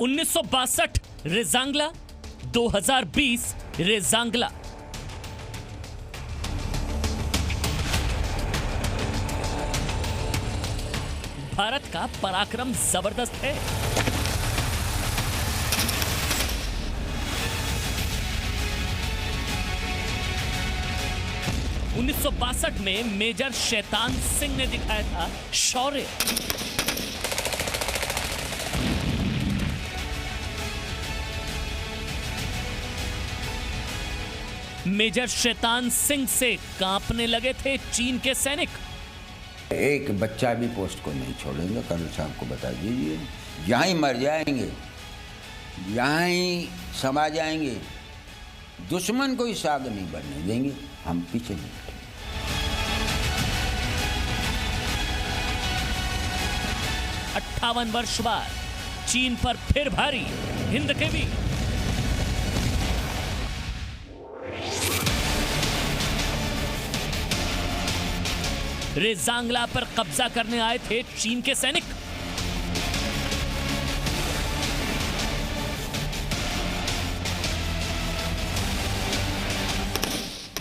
1962 रेजांगला, 2020 रेजांगला। भारत का पराक्रम जबरदस्त है। उन्नीस सौ 62 में मेजर शैतान सिंह ने दिखाया था शौर्य। मेजर शैतान सिंह से कांपने लगे थे चीन के सैनिक। एक बच्चा भी पोस्ट को नहीं छोड़ेंगे, कर्नल साहब को बता दीजिए। यहाँ ही मर जाएंगे, यहाँ ही समा जाएंगे, दुश्मन को ही साग नहीं बनने देंगे, हम पीछे नहीं हटेंगे। 58 वर्ष बाद चीन पर फिर भारी हिंद के वीर। रेजांगला पर कब्जा करने आए थे चीन के सैनिक।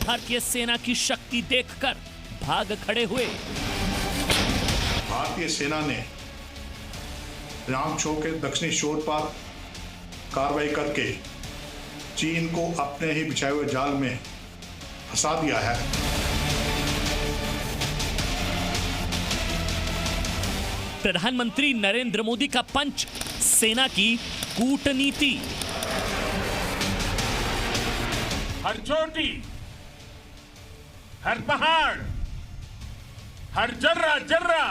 भारतीय सेना की शक्ति देखकर भाग खड़े हुए। भारतीय सेना ने रामछो के दक्षिणी शोर पर कार्रवाई करके चीन को अपने ही बिछाए हुए जाल में फंसा दिया है। प्रधानमंत्री नरेंद्र मोदी का पंच, सेना की कूटनीति। हर चोटी, हर पहाड़, हर जर्रा जर्रा,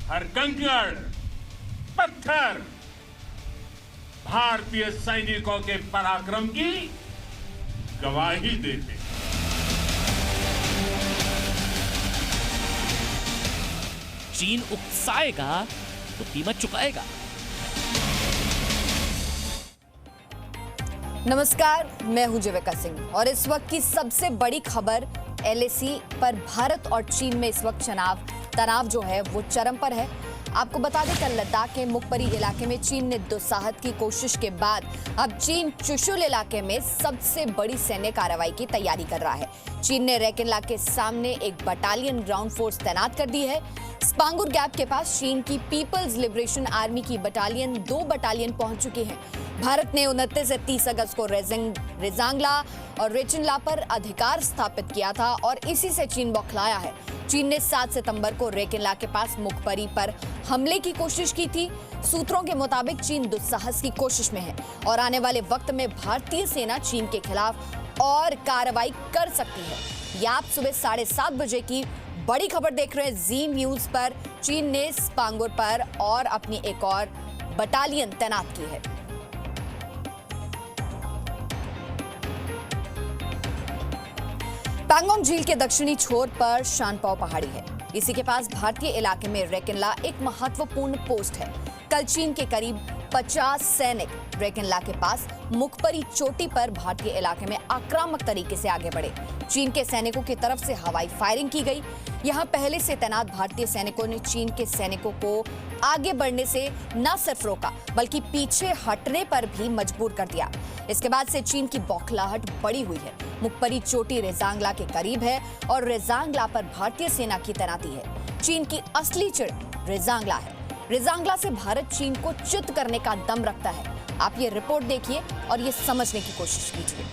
हर कंकड़ पत्थर भारतीय सैनिकों के पराक्रम की गवाही देते। चीन उकसाएगा तो कीमत चुकाएगा। नमस्कार, मैं हूं जीविका सिंह और इस वक्त की सबसे बड़ी खबर एलएसी पर भारत और चीन में इस वक्त तनाव जो है वो चरम पर है। आपको बता दें कल लद्दाख के मुखपरी इलाके में चीन ने दुस्साहत की कोशिश के बाद अब चीन चुशुल इलाके में सबसे बड़ी सैन्य कार्रवाई की तैयारी कर रहा है। चीन ने रेकिनला के सामने एक बटालियन ग्राउंड फोर्स तैनात कर दी है। स्पांगुर गैप के पास चीन की पीपल्स लिबरेशन आर्मी की बटालियन 2 बटालियन पहुंच चुकी है। भारत ने 29 से 30 अगस्त को रेजांगला और रेचिनला पर अधिकार स्थापित किया था और इसी से चीन बौखलाया है। चीन ने 7 सितंबर को रेकिनला के पास मुखपरी पर हमले की कोशिश की थी। सूत्रों के मुताबिक चीन दुस्साहस की कोशिश में है और आने वाले वक्त में भारतीय सेना चीन के खिलाफ और कार्रवाई कर सकती है। ये आप सुबह 7:30 बजे की बड़ी खबर देख रहे हैं जी न्यूज पर। चीन ने स्पांगुर पर और अपनी एक और बटालियन तैनात की है। पैंगोंग झील के दक्षिणी छोर पर शानपाओ पहाड़ी है। इसी के पास भारतीय इलाके में रेकिनला एक महत्वपूर्ण पोस्ट है। कल चीन के करीब 50 सैनिक रेकिनला के पास मुखपरी चोटी पर भारतीय इलाके में आक्रामक तरीके से आगे बढ़े। चीन के सैनिकों की तरफ से हवाई फायरिंग की गई। यहां पहले से तैनात भारतीय सैनिकों ने चीन के सैनिकों को आगे बढ़ने से न सिर्फ रोका बल्कि पीछे हटने पर भी मजबूर कर दिया। इसके बाद से चीन की बौखलाहट बढ़ी हुई है। मुखपरी चोटी रेजांगला के करीब है और रेजांगला पर भारतीय सेना की तैनाती है। चीन की असली चिड़ रेजांगला है। रेजांगला से भारत चीन को चित करने का दम रखता है। आप ये रिपोर्ट देखिए और ये समझने की कोशिश कीजिए।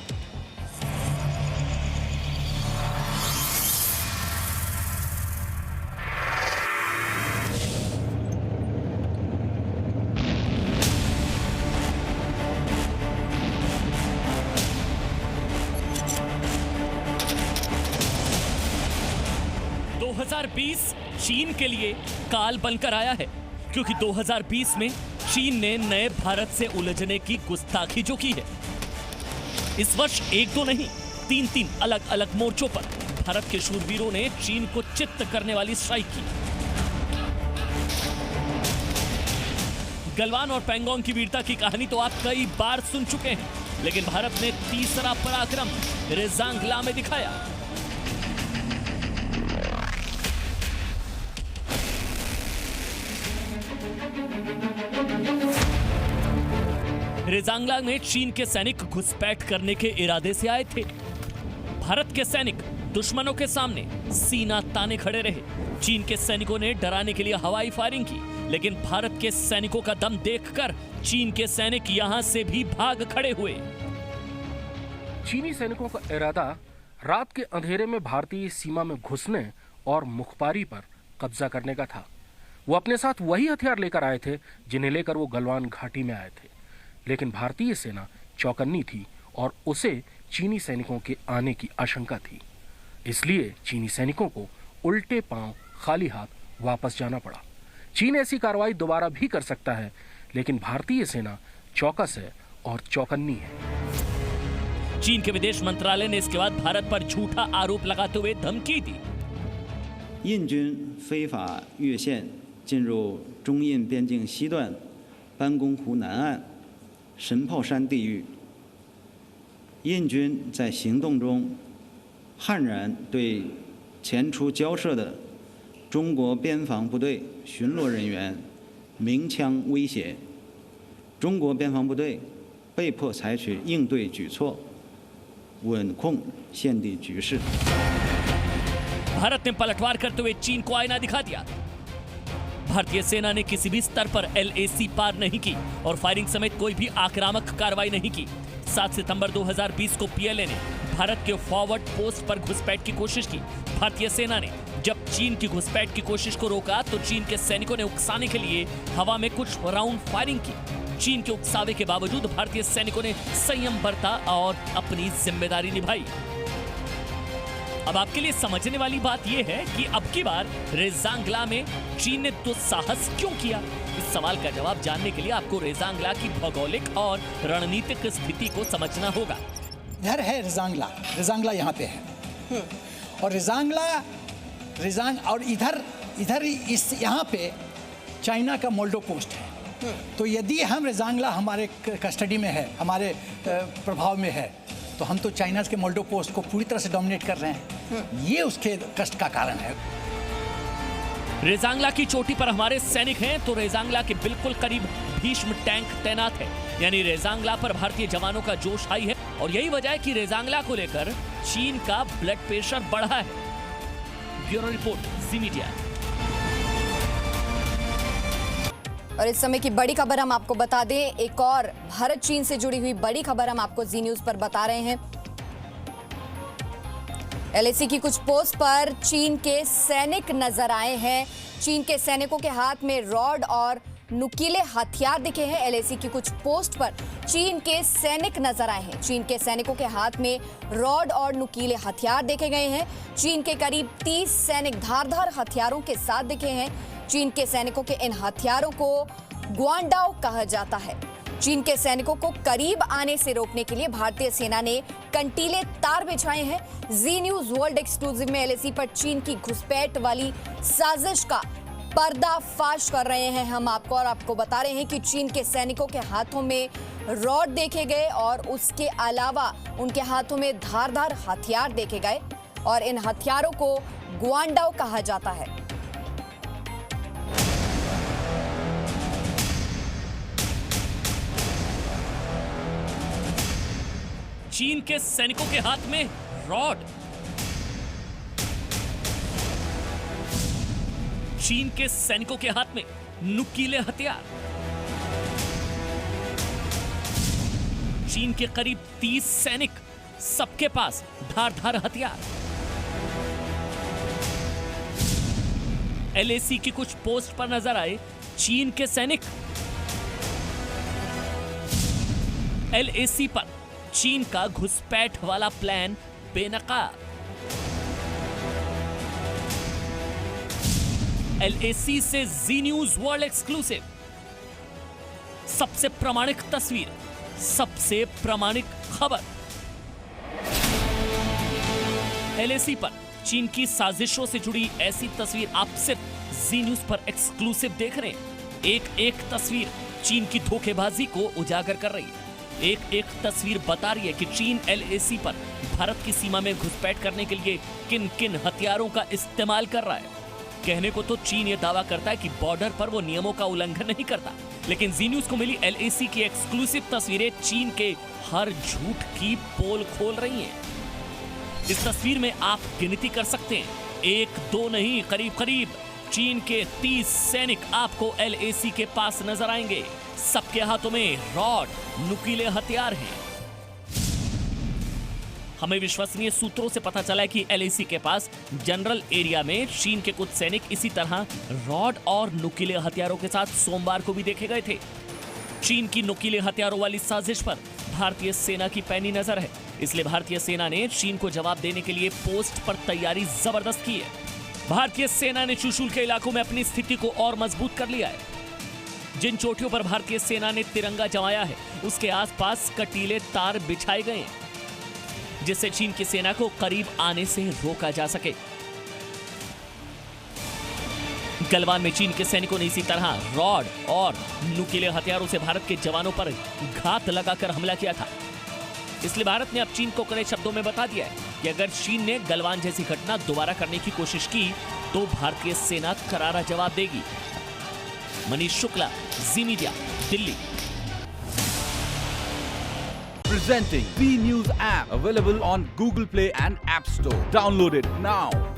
चीन के लिए काल बनकर आया है, क्योंकि 2020 में चीन ने नए भारत से उलझने की गुस्ताखी जो की है। इस वर्ष 1-2 नहीं 3-3 अलग अलग मोर्चों पर भारत के शूरवीरों ने चीन को चित्त करने वाली स्ट्राइक की। गलवान और पैंगोंग की वीरता की कहानी तो आप कई बार सुन चुके हैं, लेकिन भारत ने तीसरा पराक्रम रेजांगला में दिखाया। रेजांगला में चीन के सैनिक घुसपैठ करने के इरादे से आए थे। भारत के सैनिक दुश्मनों के सामने सीना ताने खड़े रहे। चीन के सैनिकों ने डराने के लिए हवाई फायरिंग की, लेकिन भारत के सैनिकों का दम देखकर चीन के सैनिक यहां से भी भाग खड़े हुए। चीनी सैनिकों का इरादा रात के अंधेरे में भारतीय सीमा में घुसने और मुखपारी पर कब्जा करने का था। वो अपने साथ वही हथियार लेकर आए थे जिन्हें लेकर वो गलवान घाटी में आए थे, लेकिन भारतीय सेना चौकन्नी थी और उसे चीनी सैनिकों के आने की आशंका थी। इसलिए चीनी सैनिकों को उल्टे पांव खाली हाथ वापस जाना पड़ा। चीन ऐसी कार्रवाई दोबारा भी कर सकता है, लेकिन भारतीय सेना चौकस है और चौकन्नी है। चीन के विदेश मंत्रालय ने इसके बाद भारत पर झूठा आरोप लगाते हुए धमकी दी। 印军非法越线进入中印边境西段班公湖南岸神炮山地域，印军在行动中悍然对前出交涉的中国边防部队巡逻人员鸣枪威胁，中国边防部队被迫采取应对举措，稳控现地局势。 भारत ने पलटवार करते हुए चीन को आईना दिखा दिया। भारतीय सेना ने किसी भी स्तर पर LAC पार नहीं की और फायरिंग समेत कोई भी आक्रामक कार्रवाई नहीं की। 7 सितंबर 2020 को PLA ने भारत के फॉरवर्ड पोस्ट पर घुसपैठ की कोशिश की। भारतीय सेना ने जब चीन की घुसपैठ की कोशिश को रोका तो चीन के सैनिकों ने उकसाने के लिए हवा में कुछ राउंड फायरिंग की। चीन के उकसावे के बावजूद भारतीय सैनिकों ने संयम बरता और अपनी जिम्मेदारी निभाई। अब आपके लिए समझने वाली बात यह है कि अब की बार रेजांगला में चीन ने दुस्साहस क्यों किया। इस सवाल का जवाब जानने के लिए आपको रेजांगला की भौगोलिक और रणनीतिक स्थिति को समझना होगा। इधर है रेजांगला, रेजांगला यहाँ पे है और रेजांग और इधर इस यहाँ पे चाइना का मोल्डो पोस्ट है। तो यदि हम रेजांगला हमारे कस्टडी में है, हमारे प्रभाव में है, तो हम तो चाइना के मोल्डो पोस्ट को पूरी तरह से डोमिनेट कर रहे हैं। ये उसके कष्ट का कारण है। रेजांगला की चोटी पर हमारे सैनिक हैं तो रेजांगला के बिल्कुल करीब भीष्म टैंक तैनात है, यानी रेजांगला पर भारतीय जवानों का जोश हाई है और यही वजह है कि रेजांगला को लेकर चीन का ब्लड प्रेशर बढ़ा है। ब्यूरो रिपोर्ट, जी मीडिया। और इस समय की बड़ी खबर हम आपको बता दें, एक और भारत चीन से जुड़ी हुई बड़ी खबर हम आपको जी न्यूज पर बता रहे हैं। LAC की कुछ पोस्ट पर चीन के सैनिक नजर आए हैं। चीन के सैनिकों के हाथ में रॉड और नुकीले हथियार दिखे हैं। LAC की कुछ पोस्ट पर चीन के सैनिक नजर आए हैं। चीन के सैनिकों के हाथ में रॉड और नुकीले हथियार देखे गए हैं। चीन के करीब 30 सैनिक धारदार हथियारों के साथ दिखे हैं। चीन के सैनिकों के इन हथियारों को ग्वांडाओ कहा जाता है। चीन के सैनिकों को करीब आने से रोकने के लिए भारतीय सेना ने कंटीले तार बिछाए हैं। जी न्यूज वर्ल्ड एक्सक्लूसिव में LAC पर चीन की घुसपैठ वाली साजिश का पर्दाफाश कर रहे हैं हम आपको, और आपको बता रहे हैं कि चीन के सैनिकों के हाथों में रॉड देखे गए और उसके अलावा उनके हाथों में धारदार हथियार देखे गए और इन हथियारों को ग्वांडाओ कहा जाता है। चीन के सैनिकों के हाथ में रॉड, चीन के सैनिकों के हाथ में नुकीले हथियार, चीन के करीब 30 सैनिक, सबके पास धारदार हथियार। LAC की कुछ पोस्ट पर नजर आए चीन के सैनिक। LAC पर चीन का घुसपैठ वाला प्लान बेनकाब। LAC से जी न्यूज वर्ल्ड एक्सक्लूसिव, सबसे प्रामाणिक तस्वीर, सबसे प्रामाणिक खबर। LAC पर चीन की साजिशों से जुड़ी ऐसी तस्वीर आप सिर्फ जी न्यूज पर एक्सक्लूसिव देख रहे हैं। एक एक तस्वीर चीन की धोखेबाजी को उजागर कर रही है। एक एक तस्वीर बता रही है कि चीन LAC पर भारत की सीमा में घुसपैठ करने के लिए किन किन हथियारों का इस्तेमाल कर रहा है। कहने को तो चीन ये दावा करता है कि बॉर्डर पर वो नियमों का उल्लंघन नहीं करता, लेकिन जी न्यूज को मिली LAC की एक्सक्लूसिव तस्वीरें चीन के हर झूठ की पोल खोल रही हैं। इस तस्वीर में आप गिनती कर सकते हैं, 1-2 नहीं, करीब करीब चीन के 30 सैनिक आपको LAC के पास नजर आएंगे। सबके हाथों में रॉड, नुकीले हथियार हैं। हमें विश्वसनीय सूत्रों से पता चला है कि LAC के पास जनरल एरिया में चीन के कुछ सैनिक इसी तरह रॉड और नुकीले हथियारों के साथ सोमवार को भी देखे गए थे। चीन की नुकीले हथियारों वाली साजिश पर भारतीय सेना की पैनी नजर है, इसलिए भारतीय सेना ने चीन को जवाब देने के लिए पोस्ट पर तैयारी जबरदस्त की है। भारतीय सेना ने चुशुल के इलाकों में अपनी स्थिति को और मजबूत कर लिया है। जिन चोटियों पर भारतीय सेना ने तिरंगा जमाया है, उसके आसपास कटीले तार बिछाए गए हैं, जिससे चीन की सेना को करीब आने से रोका जा सके। गलवान में चीन के सैनिकों ने इसी तरह रॉड और नुकीले हथियारों से भारत के जवानों पर घात लगाकर हमला किया था। इसलिए भारत ने अब चीन को कड़े शब्दों में बता दिया है कि अगर चीन ने गलवान जैसी घटना दोबारा करने की कोशिश की तो भारतीय सेना करारा जवाब देगी। Manish Shukla, Zee Media, Delhi. Presenting B News app, available on Google Play and App Store. Download it now.